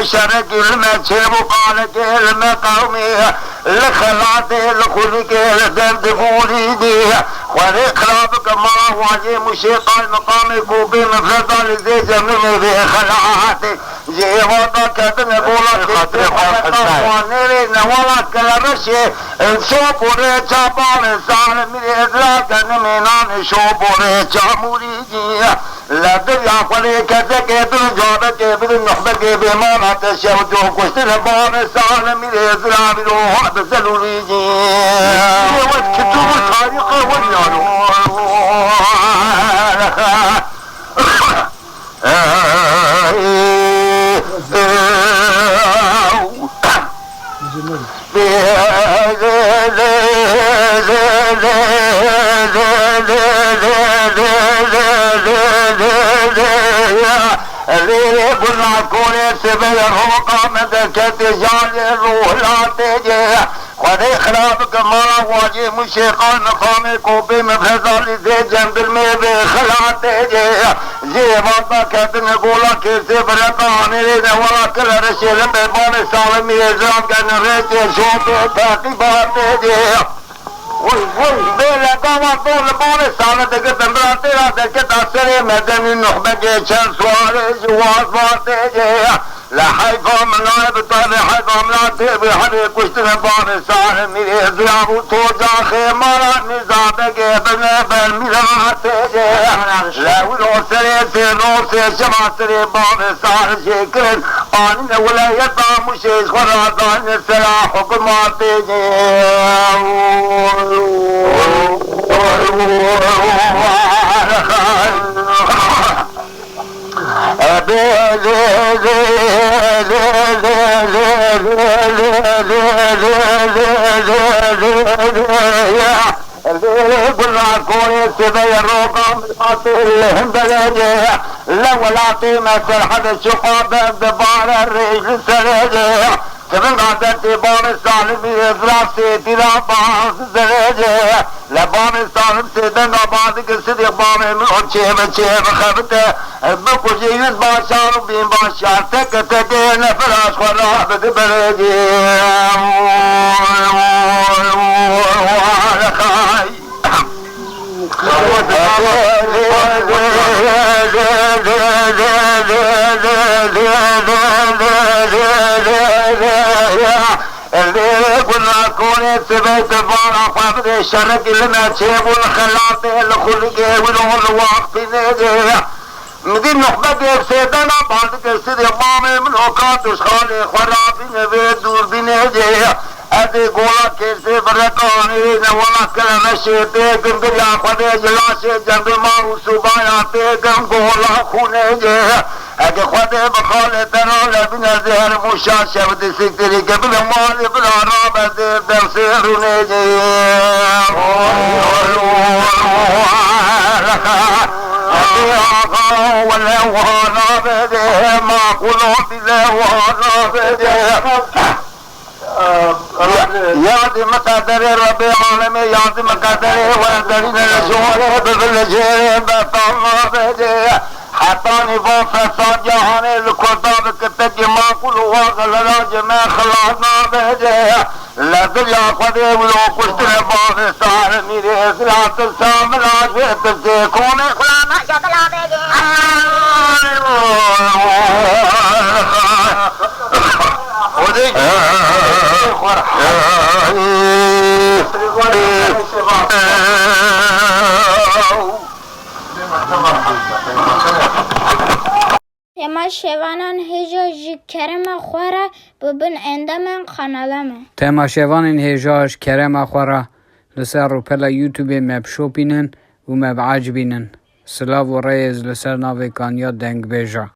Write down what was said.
شرق المجيب وقالك المقومية لخلاتي لخلق الدرد فوليدي وريق رابك ما واجي موسيقى المقام كوبي مفرطة لزي جميل في خلاتي جي وضع كتن قولك وانيري نوالا كالرشي شوب وريچا بانسان ميري ادراك نمينان شوب وريچا مريجي لدر يا قولي كتك ادن جابك بدن نحبك بمانا تشوجو كشتر بانسان ميري ادراك روح بزلوريجي كتب تاريخ وليانو قلنا كوني سبيل الروقة مدكت جال الروح لا تجي خذي خلافك مرة واجي موسيقى المقام كوبي مفرزة زي جنب الميبي خلا تجي زي بابا كتن قولا كيسي برقاني لنا ولا كل رشيل بيباني سالمي يزرام كان ريتي شوفي تاقيبات تجي بيلا قاما طول بوني سالة دقت امراتي لا دقت عسري مدني نحبك شان سواري جواز فاتجي لا حيفا من نائب طاري حيفا من عطيبي حدي كشتنا باني سالة ميري ازرام وطوجا خيمارا نزادك ابن بالميرا تجي لا ولو سري سيرو سي شما سري باني سالة شكرن آنين ولا يطا مشيش خرازان السلاح حكمات تجي قلنا كوني سبي الروقة من بلدي لو لا قيمة الحد الشقاب بدبار الرجل سرجي تبن قادتي بام السالم يفراسي تلا باس سرجي لبام السالم سيدن بعد كسد بام من أرشي خبته بكوجي يز باشار بين باشار تك نفراش خلا بدبرجي قلنا كوني سبيت البارع فابد الشرق المجيب والخلاط الخلق والهول واقفين مدين نحبك بسيدنا بعد كسر يمامي من اوقات وشخالي خرابين بيدور بنيجي ادي قولا كيسي برقاني نوالا كلمة شيطيكم بلا خدي جلاشي جنب ما وصوبايا تيكم قولا خونيجي ادي خدي بخالي تنال بنا زهر مشاشة ودي سكتري قبل مالي بلا رابع دير درسير نيجي ولا وانا بدي ما قلوبي لا وانا بدي يادي مقدر ربي عالمي يادي مقدر وانترين الرسول بفلجير بطلنا بدي حطاني فوق فساد جهاني الكتاب كتك ما قلوا غللا جميع خلاصنا بدي لا دليا قدي ولو كشت رباط سار ميري اسرات السامرات ويتسيكوني خلانا شكلا بدي وديك تما شوانان هجاج کرم خوره ببن اندام خانالمه تما شوانان هجاج کرم خوره لسر رو پلا یوتیوب مبشو بینن و مبعج بینن سلاو و ریز لسر ناوی کانیا دنگ بیجا